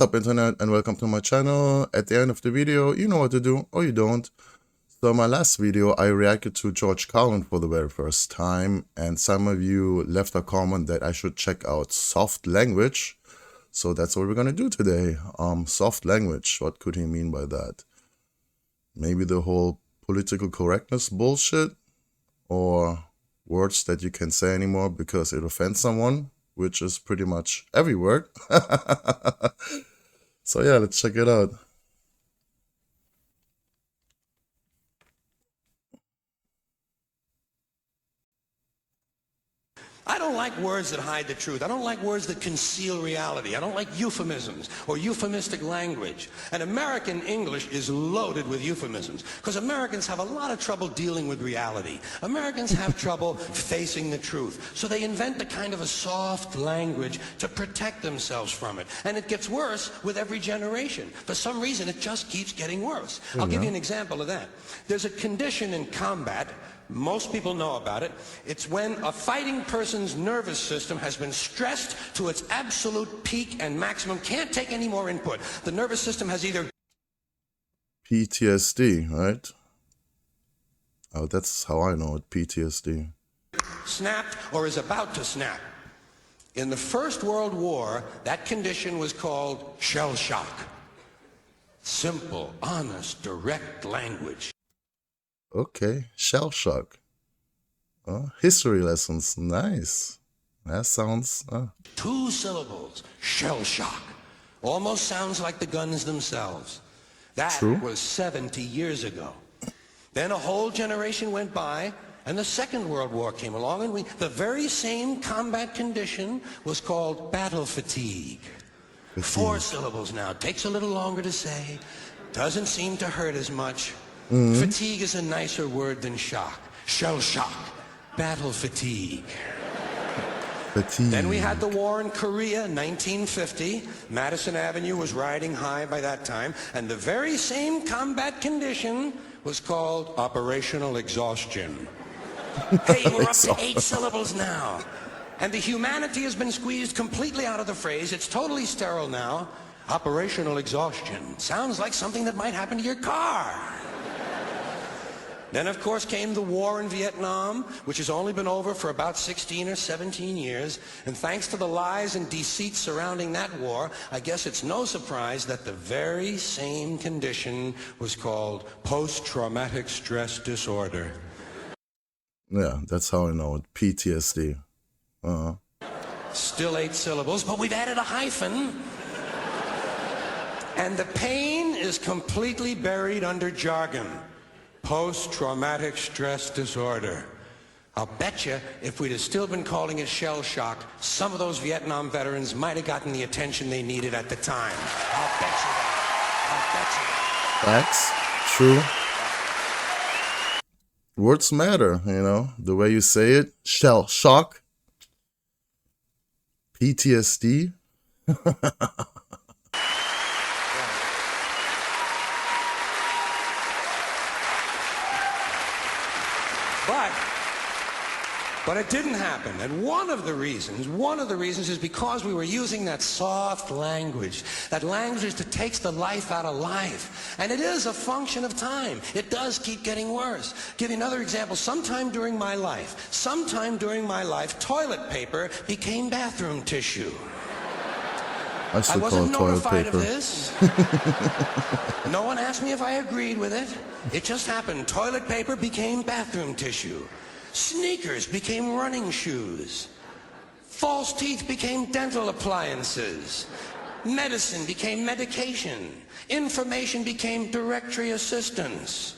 What's up, internet, and welcome to my channel. At the end of the video, you know what to do, or you don't. So in my last video, I reacted to George Carlin for the very first time, and some of you left a comment that I should check out soft language. So that's what we're gonna do today. Soft language, what could he mean by that? Maybe the whole political correctness bullshit, or words that you can't say anymore because it offends someone, which is pretty much every word. So yeah, let's check it out. I don't like words that hide the truth. I don't like words that conceal reality. I don't like euphemisms or euphemistic language. And American English is loaded with euphemisms because Americans have a lot of trouble dealing with reality. Americans have trouble facing the truth. So they invent a kind of a soft language to protect themselves from it. And it gets worse with every generation. For some reason, it just keeps getting worse. I'll give you an example of that. There's a condition in combat. Most people know about it. It's when a fighting person's nervous system has been stressed to its absolute peak and maximum, can't take any more input. The nervous system has either PTSD, right? Oh, that's how I know it, PTSD. snapped or is about to snap. In the First World War, that condition was called shell shock. Simple, honest, direct language. Okay, shell shock. History lessons, nice. That sounds... 2 syllables, shell shock. Almost sounds like the guns themselves. That was 70 years ago. Then a whole generation went by, and the Second World War came along, and the very same combat condition was called battle fatigue. 4 syllables now. Takes a little longer to say. Doesn't seem to hurt as much. Fatigue is a nicer word than shock. Shell shock. Battle fatigue. Then we had the war in Korea in 1950. Madison Avenue was riding high by that time. And the very same combat condition was called operational exhaustion. Hey, we're up to 8 syllables now. And the humanity has been squeezed completely out of the phrase. It's totally sterile now. Operational exhaustion. Sounds like something that might happen to your car. Then, of course, came the war in Vietnam, which has only been over for about 16 or 17 years. And thanks to the lies and deceit surrounding that war, I guess it's no surprise that the very same condition was called post-traumatic stress disorder. Yeah, that's how I know it, PTSD. Still 8 syllables, but we've added a hyphen. And the pain is completely buried under jargon. Post-traumatic stress disorder. I'll bet you if we'd have still been calling it shell shock, some of those Vietnam veterans might have gotten the attention they needed at the time. I'll bet you that. I'll bet you that. Facts, true. Words matter, you know, the way you say it. Shell shock. PTSD. But it didn't happen. And one of the reasons is because we were using that soft language, that language that takes the life out of life. And it is a function of time. It does keep getting worse. Give you another example. Sometime during my life, toilet paper became bathroom tissue. I wasn't notified of paper. this. No one asked me if I agreed with it. It just happened. Toilet paper became bathroom tissue. Sneakers became running shoes. False teeth became dental appliances. Medicine became medication. Information became directory assistance.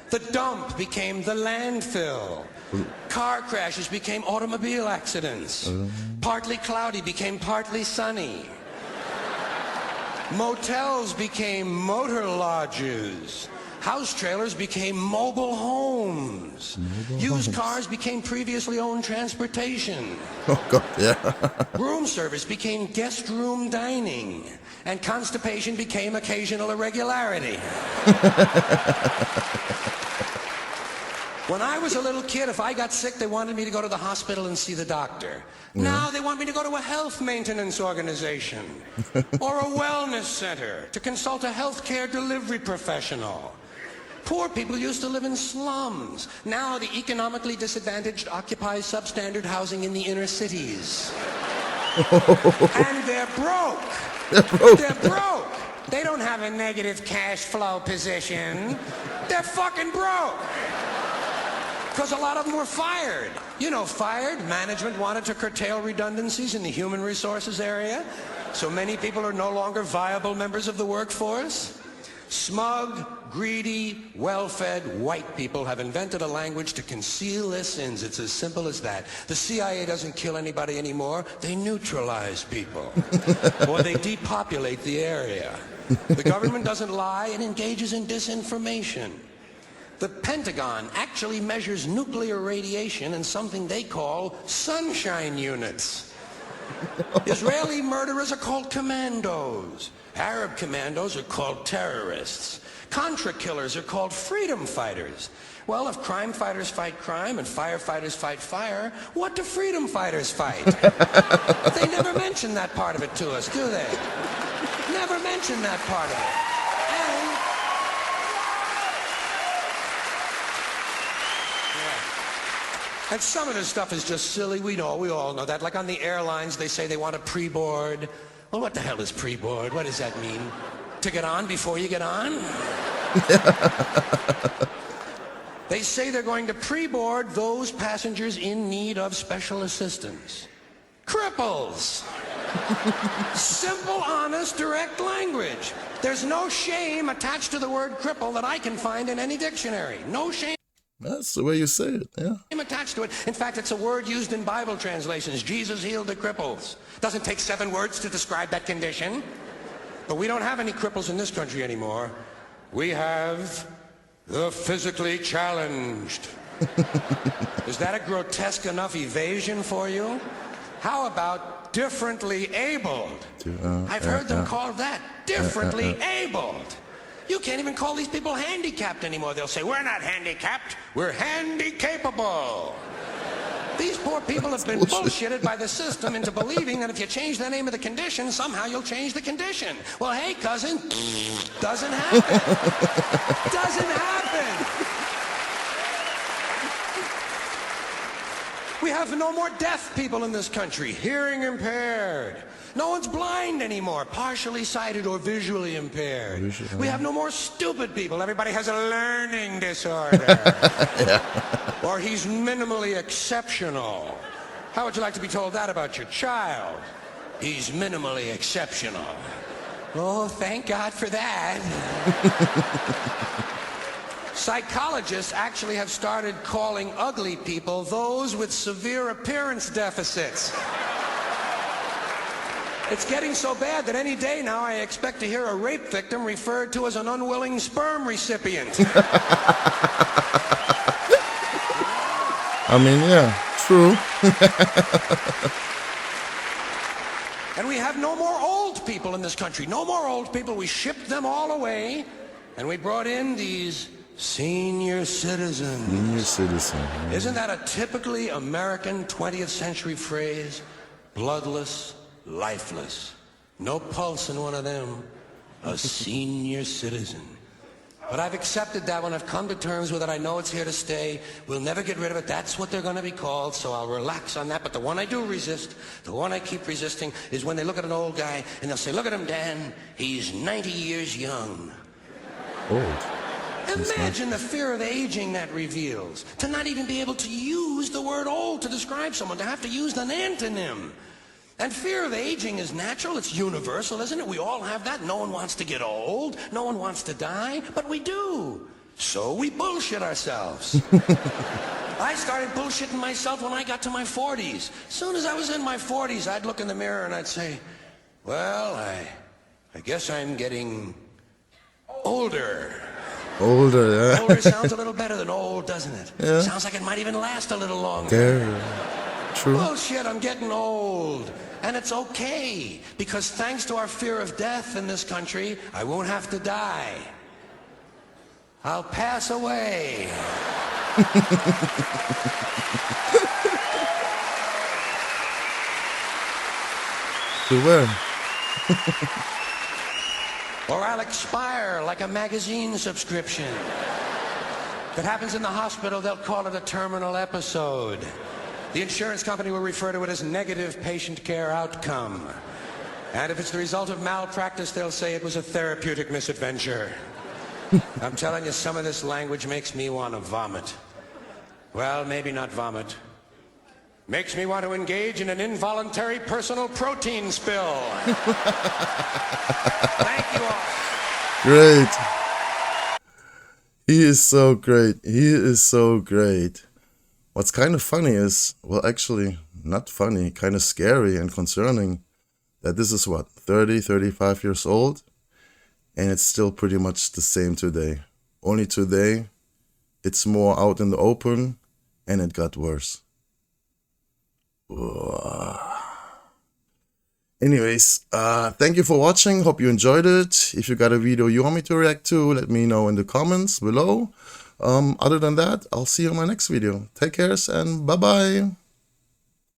The dump became the landfill. Car crashes became automobile accidents. Partly cloudy became partly sunny. Motels became motor lodges. House trailers became mobile homes. Used cars became previously owned transportation. Oh, God, yeah. Room service became guest room dining. And constipation became occasional irregularity. When I was a little kid, if I got sick, they wanted me to go to the hospital and see the doctor. Yeah. Now they want me to go to a health maintenance organization or a wellness center to consult a healthcare delivery professional. Poor people used to live in slums. Now the economically disadvantaged occupy substandard housing in the inner cities. And they're broke. They're broke. They don't have a negative cash flow position. They're fucking broke. Because a lot of them were fired. You know, fired. Management wanted to curtail redundancies in the human resources area. So many people are no longer viable members of the workforce. Smug, greedy, well-fed white people have invented a language to conceal their sins. It's as simple as that. The CIA doesn't kill anybody anymore. They neutralize people. Or they depopulate the area. The government doesn't lie. It engages in disinformation. The Pentagon actually measures nuclear radiation in something they call sunshine units. Israeli murderers are called commandos. Arab commandos are called terrorists. Contra killers are called freedom fighters. Well, if crime fighters fight crime and firefighters fight fire, what do freedom fighters fight? They never mention that part of it to us, do they? Never mention that part of it. And some of this stuff is just silly. We all know that. Like on the airlines, they say they want a pre-board. Well, what the hell is pre-board? What does that mean? To get on before you get on? They say they're going to pre-board those passengers in need of special assistance. Cripples. Simple, honest, direct language. There's no shame attached to the word cripple that I can find in any dictionary. No shame. That's the way you say it, yeah. Attached to it. In fact, it's a word used in Bible translations. Jesus healed the cripples. Doesn't take 7 words to describe that condition. But we don't have any cripples in this country anymore. We have the physically challenged. Is that a grotesque enough evasion for you? How about differently abled? I've heard them called that. Differently abled. You can't even call these people handicapped anymore. They'll say, we're not handicapped, we're handy-capable. These poor people have been bullshitted by the system into believing that if you change the name of the condition, somehow you'll change the condition. Well, hey, cousin, doesn't happen. Doesn't happen. We have no more deaf people in this country, hearing impaired. No one's blind anymore, partially sighted or visually impaired. We have no more stupid people. Everybody has a learning disorder. Yeah. Or he's minimally exceptional. How would you like to be told that about your child? He's minimally exceptional. Oh, thank God for that. Psychologists actually have started calling ugly people those with severe appearance deficits. It's getting so bad that any day now I expect to hear a rape victim referred to as an unwilling sperm recipient. I mean, yeah, true. And we have no more old people in this country. No more old people. We shipped them all away, and we brought in these senior citizens. Senior citizen. Yeah. Isn't that a typically American 20th century phrase? Bloodless, lifeless. No pulse in one of them. A senior citizen. But I've accepted that one. I've come to terms with it. I know it's here to stay. We'll never get rid of it. That's what they're going to be called, so I'll relax on that. But the one I do resist, the one I keep resisting, is when they look at an old guy and they'll say, look at him, Dan. He's 90 years young. Old. Imagine the fear of aging that reveals. To not even be able to use the word old to describe someone, to have to use an antonym. And fear of aging is natural, it's universal, isn't it? We all have that. No one wants to get old, no one wants to die, but we do. So we bullshit ourselves. I started bullshitting myself when I got to my 40s. As soon as I was in my 40s, I'd look in the mirror and I'd say, well, I guess I'm getting older. Older, yeah. Older sounds a little better than old, doesn't it? Yeah. Sounds like it might even last a little longer. There. True. Bullshit, I'm getting old. And it's okay, because thanks to our fear of death in this country, I won't have to die. I'll pass away. To where? Or I'll expire like a magazine subscription. If it happens in the hospital, they'll call it a terminal episode. The insurance company will refer to it as negative patient care outcome. And if it's the result of malpractice, they'll say it was a therapeutic misadventure. I'm telling you, some of this language makes me want to vomit. Well, maybe not vomit. Makes me want to engage in an involuntary personal protein spill. Thank you all. Great. He is so great. He is so great. What's kind of funny is, well, actually, not funny, kind of scary and concerning, that this is what, 30, 35 years old, and it's still pretty much the same today. Only today, it's more out in the open, and it got worse. Anyways, thank you for watching. Hope you enjoyed it. If you got a video you want me to react to, let me know in the comments below. Other than that, I'll see you in my next video. Take care and bye-bye.